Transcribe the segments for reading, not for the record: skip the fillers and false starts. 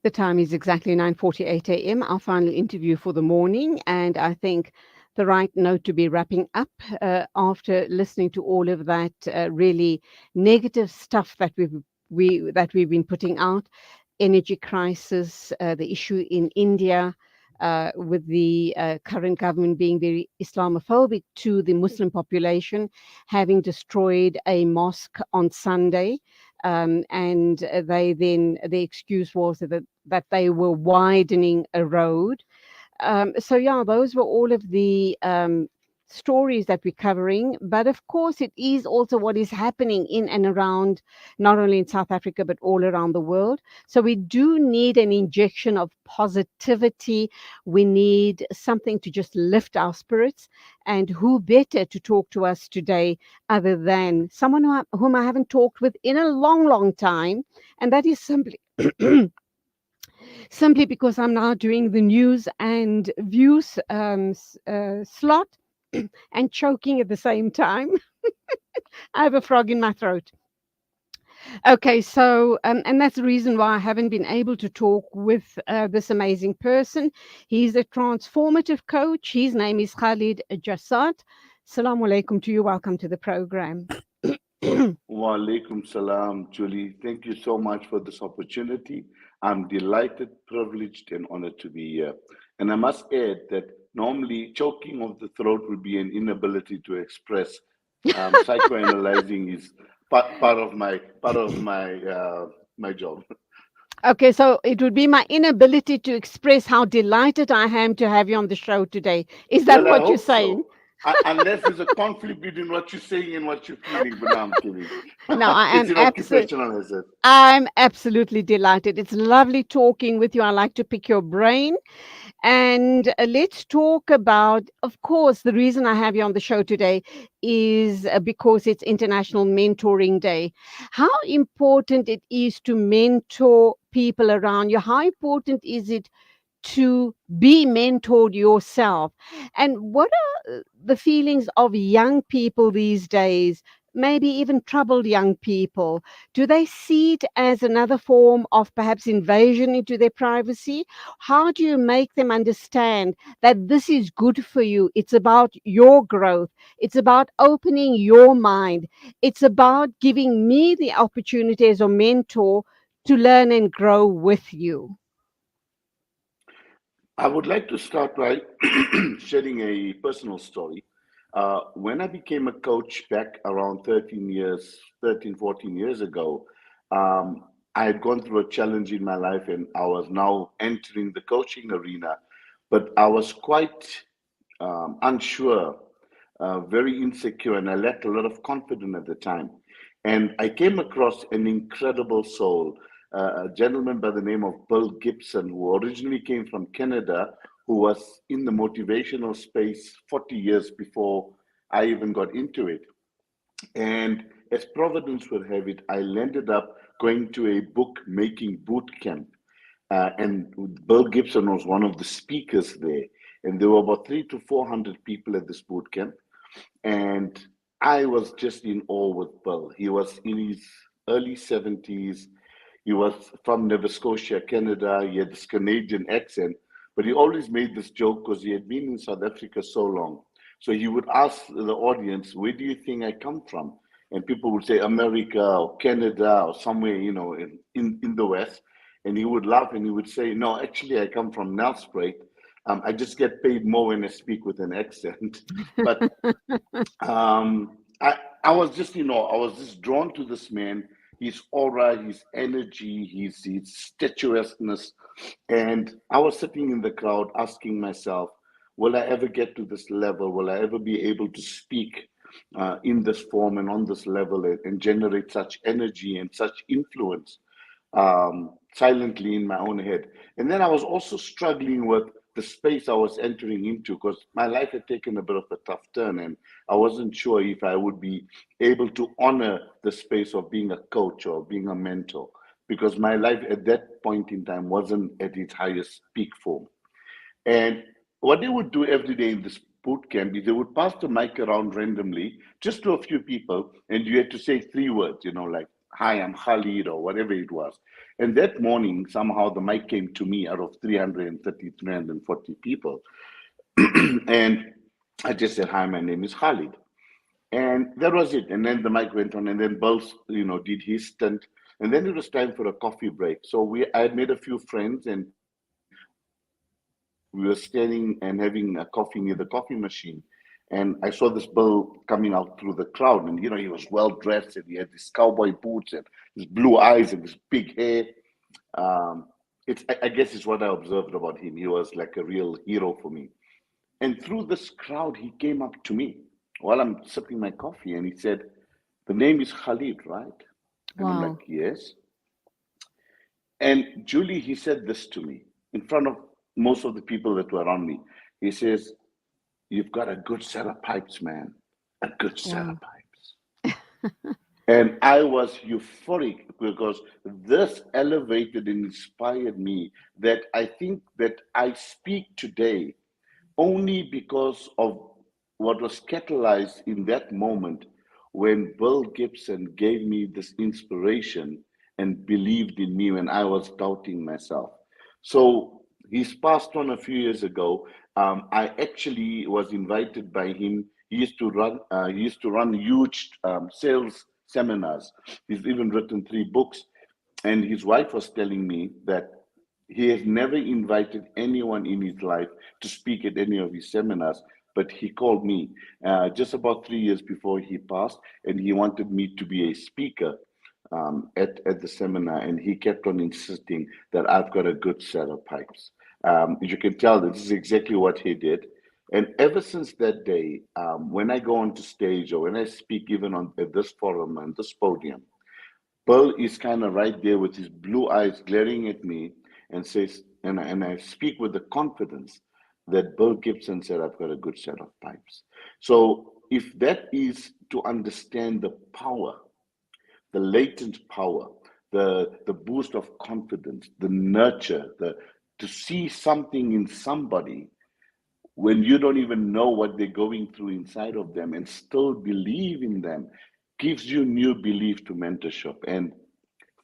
The time is exactly 9:48 a.m., our final interview for the morning, and I think the right note to be wrapping up after listening to all of that really negative stuff that we've been putting out, energy crisis, the issue in India. With the current government being very Islamophobic to the Muslim population, having destroyed a mosque on Sunday, and the excuse was that they were widening a road. So yeah, those were all of the stories that we're covering. But of course, it is also what is happening in and around, not only in South Africa, but all around the world. So we do need an injection of positivity. We need something to just lift our spirits. And who better to talk to us today other than someone whom I haven't talked with in a long, long time. And that is simply simply because I'm now doing the news and views slot and choking at the same time. I have a frog in my throat. Okay, so, and that's the reason why I haven't been able to talk with this amazing person. He's a transformative coach. His name is Khalid Jassat. Assalamu alaikum to you. Welcome to the program. Wa alaikum salam, Julie. Thank you so much for this opportunity. I'm delighted, privileged, and honored to be here. And I must add that normally choking of the throat would be an inability to express. Psychoanalyzing is part of my job. Okay, so it would be my inability to express how delighted I am to have you on the show today. Is that Well, I what you're hope saying? so. Unless there's a conflict between what you're saying and what you're feeling, but no, I'm kidding. No, It's an occupational hazard. I'm absolutely delighted. It's lovely talking with you. I like to pick your brain. And let's talk about, of course, the reason I have you on the show today is because it's International Mentoring Day. How important it is to mentor people around you. How important is it to be mentored yourself? And what are the feelings of young people these days, maybe even troubled young people? Do they see it as another form of perhaps invasion into their privacy? How do you make them understand that this is good for you? It's about your growth, it's about opening your mind, it's about giving me the opportunity as a mentor to learn and grow with you. I would like to start by sharing a personal story. When I became a coach back around 14 years ago, I had gone through a challenge in my life and I was now entering the coaching arena, but I was quite unsure, very insecure, and I lacked a lot of confidence at the time. And I came across an incredible soul, a gentleman by the name of Bill Gibson, who originally came from Canada, who was in the motivational space 40 years before I even got into it. And as Providence would have it, I landed up going to a book making boot camp. And Bill Gibson was one of the speakers there. And there were about 300 to 400 people at this boot camp. And I was just in awe with Bill. He was in his early 70s. He was from Nova Scotia, Canada. He had this Canadian accent, but he always made this joke because he had been in South Africa so long. So he would ask the audience, "Where do you think I come from?" And people would say America or Canada or somewhere, in the West. And he would laugh and he would say, "No, actually, I come from Nelspruit. I just get paid more when I speak with an accent." But I was just, I was just drawn to this man, his aura, his energy, his statuesqueness. And I was sitting in the crowd asking myself, will I ever get to this level? Will I ever be able to speak in this form and on this level and generate such energy and such influence silently in my own head? And then I was also struggling with the space I was entering into because my life had taken a bit of a tough turn and I wasn't sure if I would be able to honor the space of being a coach or being a mentor because my life at that point in time wasn't at its highest peak form. And what they would do every day in this boot camp is they would pass the mic around randomly just to a few people, and you had to say three words, like hi, I'm Khalid, or whatever it was. And that morning, somehow the mic came to me out of 330, 340 people. And I just said, hi, my name is Khalid. And that was it. And then the mic went on, and then Bulls, did his stint. And then it was time for a coffee break. So I had made a few friends, and we were standing and having a coffee near the coffee machine. And I saw this Bill coming out through the crowd, and he was well dressed, and he had these cowboy boots and his blue eyes and his big hair. Um, I guess it's what I observed about him. He was like a real hero for me. And through this crowd, he came up to me while I'm sipping my coffee, and he said, "The name is Khalid, right?" And I'm Wow. like, "Yes." And Julie, he said this to me in front of most of the people that were around me. He says, "You've got a good set of pipes, man. A good set of Wow. pipes." And I was euphoric because this elevated and inspired me, that I think that I speak today only because of what was catalyzed in that moment when Bill Gibson gave me this inspiration and believed in me when I was doubting myself. So he's passed on a few years ago. I actually was invited by him. He used to run. He used to run huge sales seminars. He's even written 3 books. And his wife was telling me that he has never invited anyone in his life to speak at any of his seminars, but he called me just about 3 years before he passed, and he wanted me to be a speaker at the seminar, and he kept on insisting that I've got a good set of pipes. You can tell that this is exactly what he did. And ever since that day, when I go onto stage or when I speak even on at this forum and this podium, Pearl is kind of right there with his blue eyes glaring at me and says, and I speak with the confidence that Bill Gibson said, I've got a good set of pipes. So if that is to understand the power, the latent power, the boost of confidence, the nurture, to see something in somebody when you don't even know what they're going through inside of them and still believe in them, gives you new belief to mentorship. And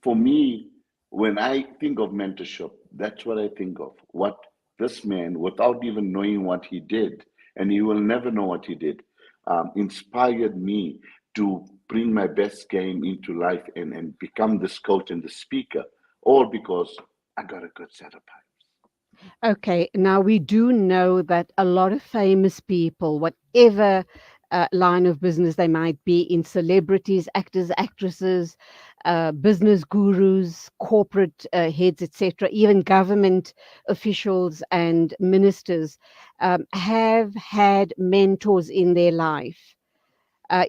for me, when I think of mentorship, that's what I think of. What this man, without even knowing what he did, and he will never know what he did, inspired me to bring my best game into life and become this coach and the speaker, all because I got a good set of pipes. Okay, now we do know that a lot of famous people, whatever line of business they might be in, celebrities, actors, actresses, business gurus, corporate heads, etc., even government officials and ministers have had mentors in their life,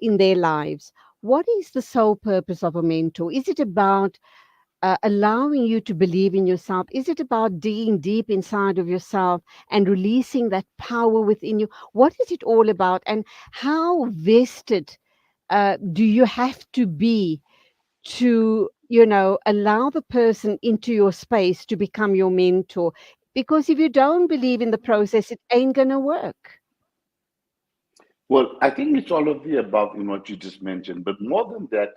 in their lives. What is the sole purpose of a mentor? Is it about allowing you to believe in yourself? Is it about digging deep inside of yourself and releasing that power within you? What is it all about? And how vested do you have to be to, allow the person into your space to become your mentor? Because if you don't believe in the process, it ain't going to work. Well, I think it's all of the above in what you just mentioned, but more than that,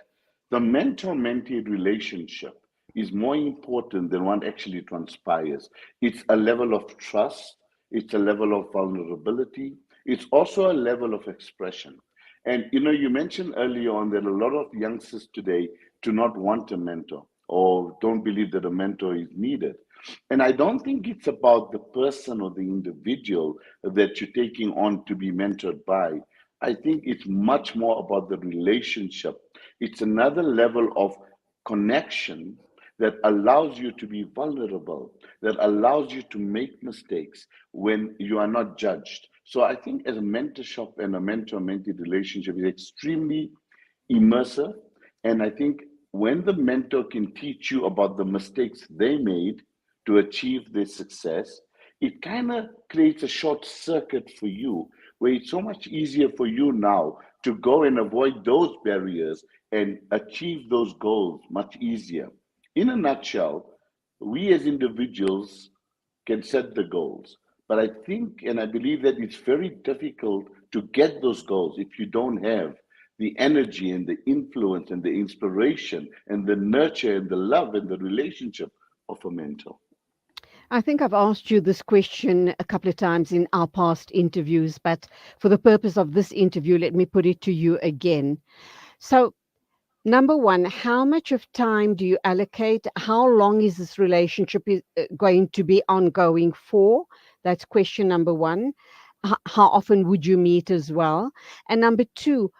the mentor mentee relationship is more important than what actually transpires. It's a level of trust, it's a level of vulnerability, it's also a level of expression. And you mentioned earlier on that a lot of youngsters today do not want a mentor or don't believe that a mentor is needed. And I don't think it's about the person or the individual that you're taking on to be mentored by. I think it's much more about the relationship. It's another level of connection that allows you to be vulnerable, that allows you to make mistakes when you are not judged. So I think as a mentorship and a mentor-mentee relationship is extremely immersive. And I think when the mentor can teach you about the mistakes they made to achieve their success, it kind of creates a short circuit for you where it's so much easier for you now to go and avoid those barriers and achieve those goals much easier. In a nutshell, we as individuals can set the goals. But I think and I believe that it's very difficult to get those goals if you don't have the energy and the influence and the inspiration and the nurture and the love and the relationship of a mentor. I think I've asked you this question a couple of times in our past interviews, but for the purpose of this interview, let me put it to you again. So, number one, how much of time do you allocate? How long is this relationship going to be ongoing for? That's question number one. How often would you meet as well? And number two,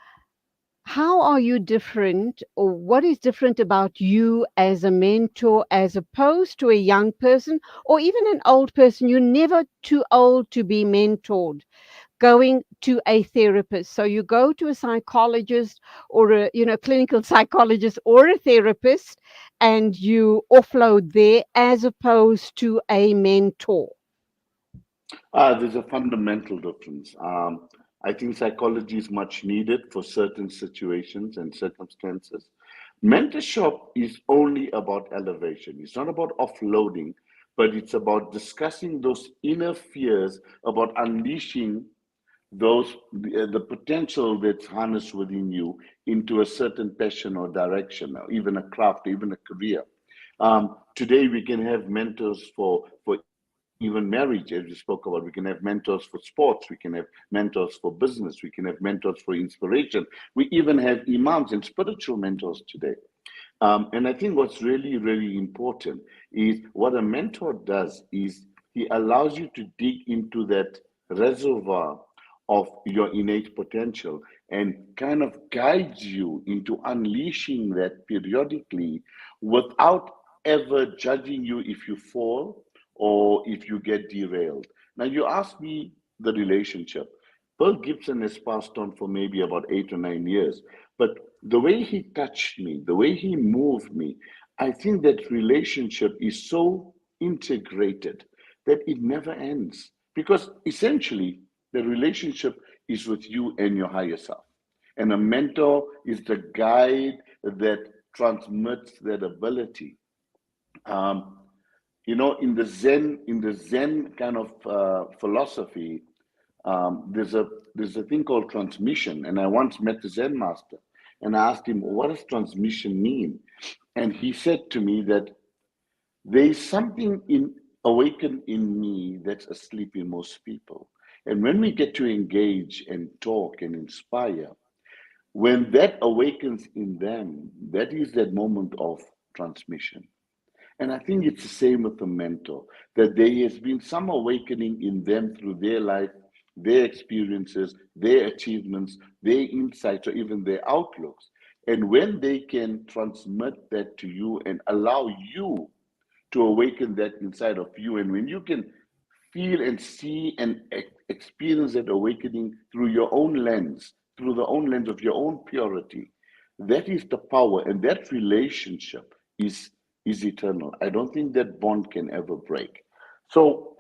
how are you different, or what is different about you as a mentor as opposed to a young person or even an old person? You're never too old to be mentored. Going to a therapist, so you go to a psychologist or a clinical psychologist or a therapist, and you offload there as opposed to a mentor. There's a fundamental difference. I think psychology is much needed for certain situations and circumstances. Mentorship is only about elevation. It's not about offloading, but it's about discussing those inner fears, about unleashing the potential that's harnessed within you into a certain passion or direction, or even a craft, or even a career. Today we can have mentors for even marriage, as we spoke about. We can have mentors for sports. We can have mentors for business. We can have mentors for inspiration. We even have imams and spiritual mentors today. And I think what's really, really important is what a mentor does is he allows you to dig into that reservoir of your innate potential and kind of guides you into unleashing that periodically without ever judging you if you fall or if you get derailed. Now, you asked me the relationship. Pearl Gibson has passed on for maybe about 8 or 9 years, but the way he touched me, the way he moved me, I think that relationship is so integrated that it never ends. Because essentially, the relationship is with you and your higher self. And a mentor is the guide that transmits that ability. Um, in the Zen kind of philosophy, there's a thing called transmission. And I once met the Zen master, and I asked him, "What does transmission mean?" And he said to me that there is something in awakened in me that's asleep in most people. And when we get to engage and talk and inspire, when that awakens in them, that is that moment of transmission. And I think it's the same with the mentor, that there has been some awakening in them through their life, their experiences, their achievements, their insights, or even their outlooks. And when they can transmit that to you and allow you to awaken that inside of you, and when you can feel and see and experience that awakening through your own lens, through the own lens of your own purity, that is the power, and that relationship is eternal. I don't think that bond can ever break. So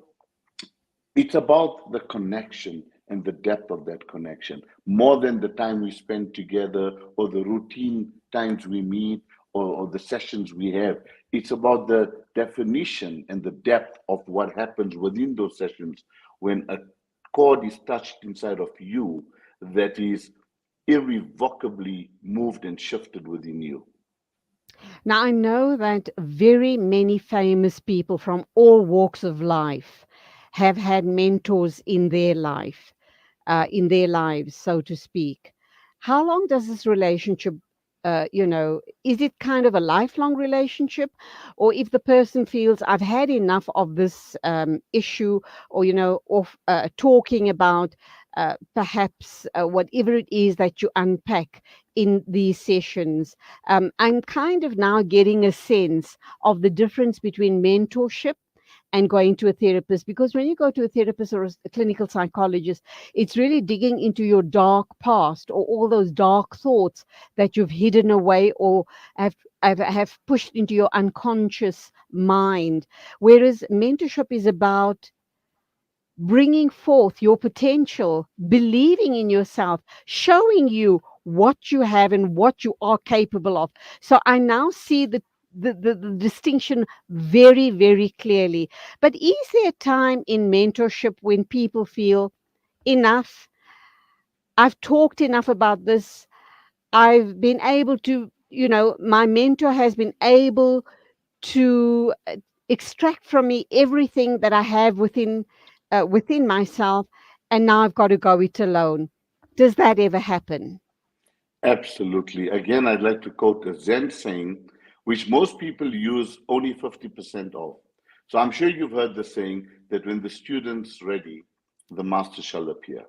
it's about the connection and the depth of that connection more than the time we spend together or the routine times we meet or the sessions we have. It's about the definition and the depth of what happens within those sessions when a chord is touched inside of you that is irrevocably moved and shifted within you. Now, I know that very many famous people from all walks of life have had mentors in their lives, so to speak. How long does this relationship, is it kind of a lifelong relationship? Or if the person feels, I've had enough of this issue, or, of talking about perhaps whatever it is that you unpack in these sessions, I'm kind of now getting a sense of the difference between mentorship and going to a therapist, because when you go to a therapist or a clinical psychologist, it's really digging into your dark past or all those dark thoughts that you've hidden away or have pushed into your unconscious mind. Whereas mentorship is about bringing forth your potential, believing in yourself, showing you what you have and what you are capable of. So I now see the distinction very, very clearly. But is there a time in mentorship when people feel enough? I've talked enough about this. I've been able to, my mentor has been able to extract from me everything that I have within myself, and now I've got to go it alone. Does that ever happen? Absolutely. Again, I'd like to quote a Zen saying, which most people use only 50% of. So I'm sure you've heard the saying that when the student's ready, the master shall appear.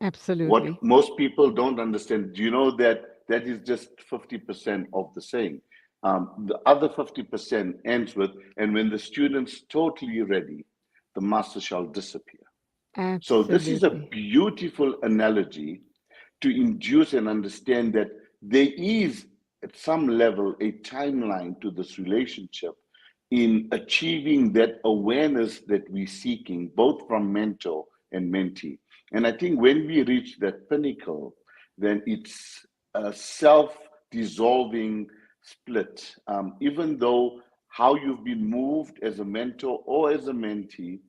Absolutely. What most people don't understand, do you know that that is just 50% of the saying? The other 50% ends with, and when the student's totally ready, the master shall disappear. So this is a Absolutely. beautiful analogy to induce and understand that there is, at some level, a timeline to this relationship in achieving that awareness that we're seeking, both from mentor and mentee. And I think when we reach that pinnacle, then it's a self dissolving split. Even though how you've been moved as a mentor or as a mentee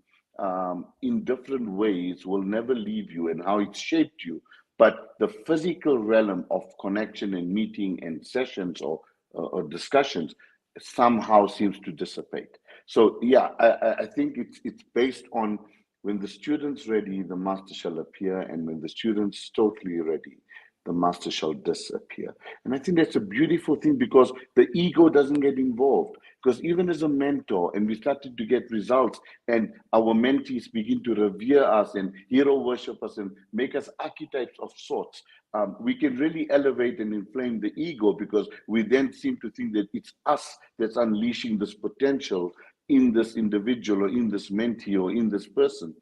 in different ways will never leave you, and how it shaped you, but the physical realm of connection and meeting and sessions or discussions somehow seems to dissipate. So yeah, I think it's based on when the student's ready, the master shall appear, and when the student's totally ready, the master shall disappear. And I think that's a beautiful thing because the ego doesn't get involved. Because even as a mentor, and we started to get results, and our mentees begin to revere us and hero worship us and make us archetypes of sorts, we can really elevate and inflame the ego because we then seem to think that it's us that's unleashing this potential in this individual or in this mentee or in this person.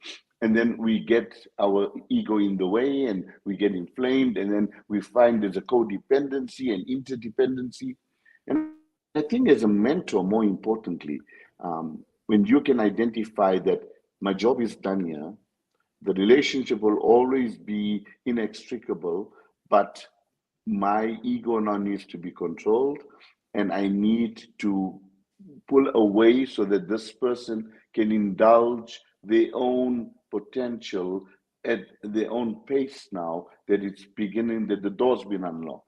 And then we get our ego in the way and we get inflamed, and then we find there's a codependency and interdependency. And I think as a mentor, more importantly, when you can identify that my job is done here, the relationship will always be inextricable, but my ego now needs to be controlled, and I need to pull away so that this person can indulge their own potential at their own pace now that it's beginning, that the door's been unlocked.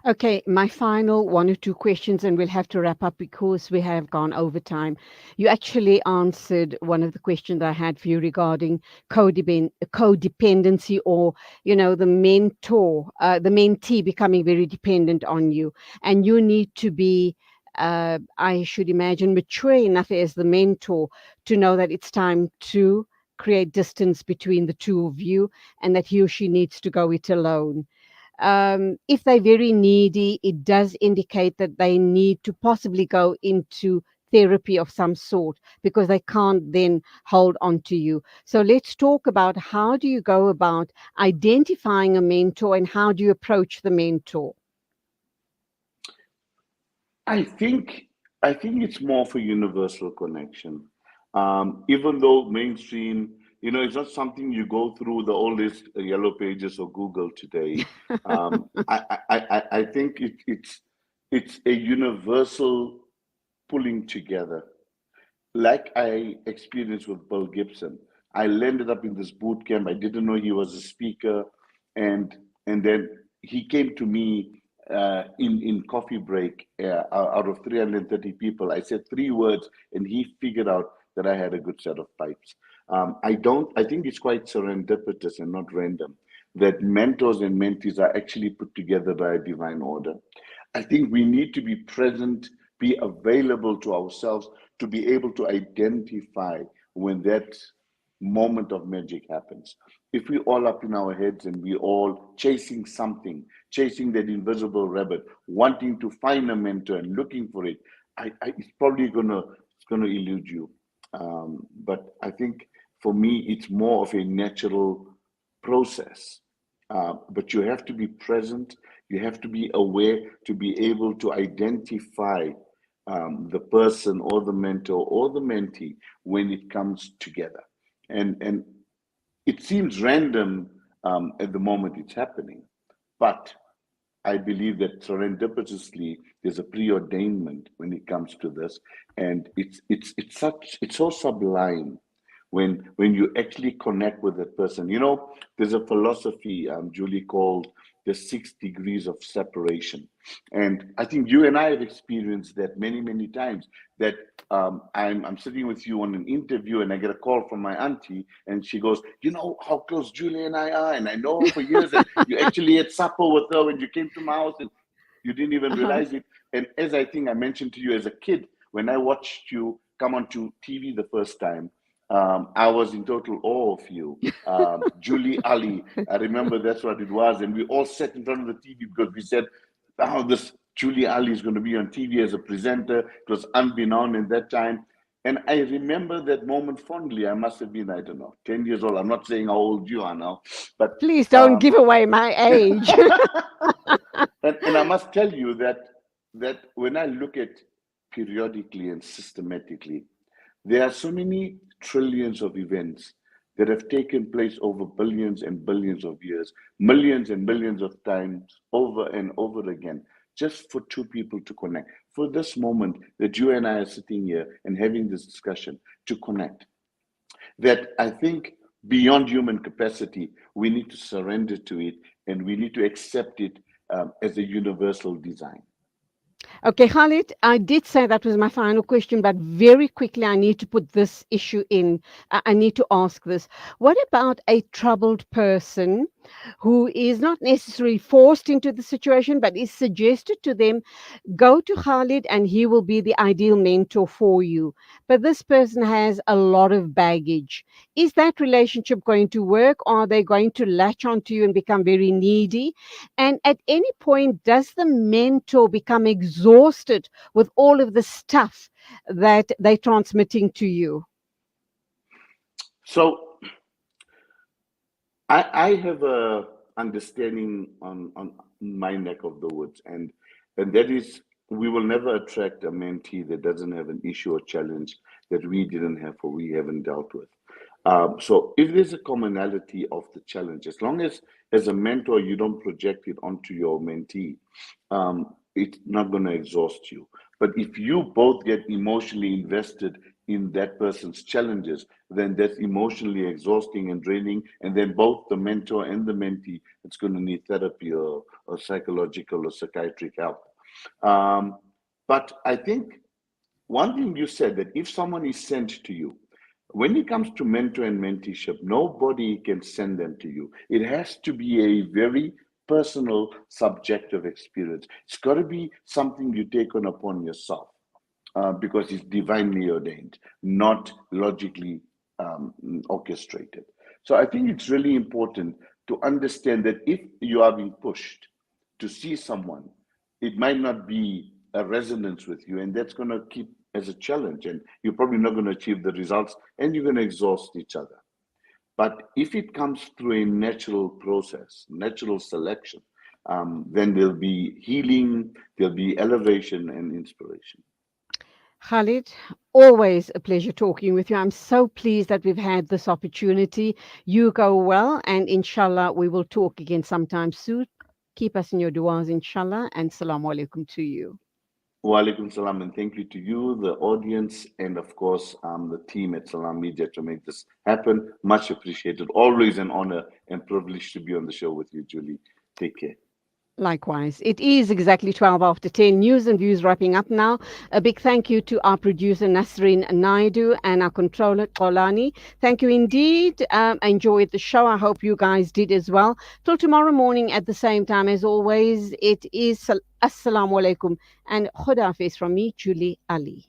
Okay, my final one or two questions, and we'll have to wrap up because we have gone over time. You actually answered one of the questions I had for you regarding codependency, or the mentee becoming very dependent on you, and you need to be, I should imagine, mature enough as the mentor to know that it's time to create distance between the two of you, and that he or she needs to go it alone. If they're very needy, it does indicate that they need to possibly go into therapy of some sort because they can't then hold on to you. So let's talk about, how do you go about identifying a mentor and how do you approach the mentor? I think I think it's more for universal connection. Even though mainstream, it's not something you go through the oldest yellow pages or Google today. I think it's a universal pulling together, like I experienced with Bill Gibson. I landed up in this boot camp. I didn't know he was a speaker, and then he came to me in coffee break. Out of 330 people, I said three words, and he figured out that I had a good set of pipes. I don't. I think it's quite serendipitous and not random that mentors and mentees are actually put together by a divine order. I think we need to be present, be available to ourselves to be able to identify when that moment of magic happens. If we all up in our heads and we all chasing something, chasing that invisible rabbit, wanting to find a mentor and looking for it, it's probably gonna elude you. But I think for me, it's more of a natural process. But you have to be present, you have to be aware to be able to identify the person or the mentor or the mentee when it comes together. And it seems random at the moment it's happening, but I believe that serendipitously there's a preordainment when it comes to this, and it's so sublime when you actually connect with that person. There's a philosophy, Julie, called the 6 degrees of separation. And I think you and I have experienced that many, many times. That I'm sitting with you on an interview, and I get a call from my auntie, and she goes, "You know how close Julie and I are, and I know her for years, and you actually had supper with her when you came to my house, and you didn't even Uh-huh. realize it." And as I think I mentioned to you as a kid, when I watched you come onto TV the first time, I was in total awe of you. Julie Ali, I remember that's what it was. And we all sat in front of the TV because we said, "Oh, this Julie Ali is going to be on TV as a presenter." It was unbeknown in that time. And I remember that moment fondly. I must have been, I don't know, 10 years old. I'm not saying how old you are now, but Please don't um, give away my age. and I must tell you that when I look at periodically and systematically, there are so many trillions of events that have taken place over billions and billions of years, millions and millions of times over and over again, just for two people to connect. For this moment that you and I are sitting here and having this discussion to connect, that I think beyond human capacity, we need to surrender to it, and we need to accept it as a universal design. Okay, Khalid, I did say that was my final question, but very quickly, I need to put this issue in. I need to ask this. What about a troubled person who is not necessarily forced into the situation, but is suggested to them, go to Khalid and he will be the ideal mentor for you? But this person has a lot of baggage. Is that relationship going to work? Or are they going to latch onto you and become very needy? And at any point, does the mentor become exhausted with all of the stuff that they're transmitting to you? So I have a understanding on my neck of the woods, and that is, we will never attract a mentee that doesn't have an issue or challenge that we didn't have or we haven't dealt with. So if there's a commonality of the challenge, as a mentor you don't project it onto your mentee, it's not going to exhaust you. But if you both get emotionally invested in that person's challenges, then that's emotionally exhausting and draining. And then both the mentor and the mentee, it's going to need therapy or psychological or psychiatric help. Um, but I think one thing you said, that if someone is sent to you, when it comes to mentor and mentorship, nobody can send them to you. It has to be a very personal, subjective experience. It's got to be something you take on upon yourself, because it's divinely ordained, not logically orchestrated. So I think it's really important to understand that if you are being pushed to see someone, it might not be a resonance with you, and that's going to keep as a challenge, and you're probably not going to achieve the results, and you're going to exhaust each other. But if it comes through a natural process, natural selection, then there'll be healing, there'll be elevation and inspiration. Khalid, always a pleasure talking with you. I'm so pleased that we've had this opportunity. You go well, and inshallah, we will talk again sometime soon. Keep us in your du'as, inshallah, and salamu alaikum to you. Wa alaikum salam, and thank you to you, the audience, and of course, the team at Salam Media to make this happen. Much appreciated. Always an honor and privilege to be on the show with you, Julie. Take care. Likewise, it is exactly 12 after 10. News and views wrapping up now. A big thank you to our producer Nasreen Naidu and our controller Kolani. Thank you indeed. I enjoyed the show. I hope you guys did as well. Till tomorrow morning at the same time, as always, it is Assalamu alaikum and Khuda Hafiz from me, Julie Ali.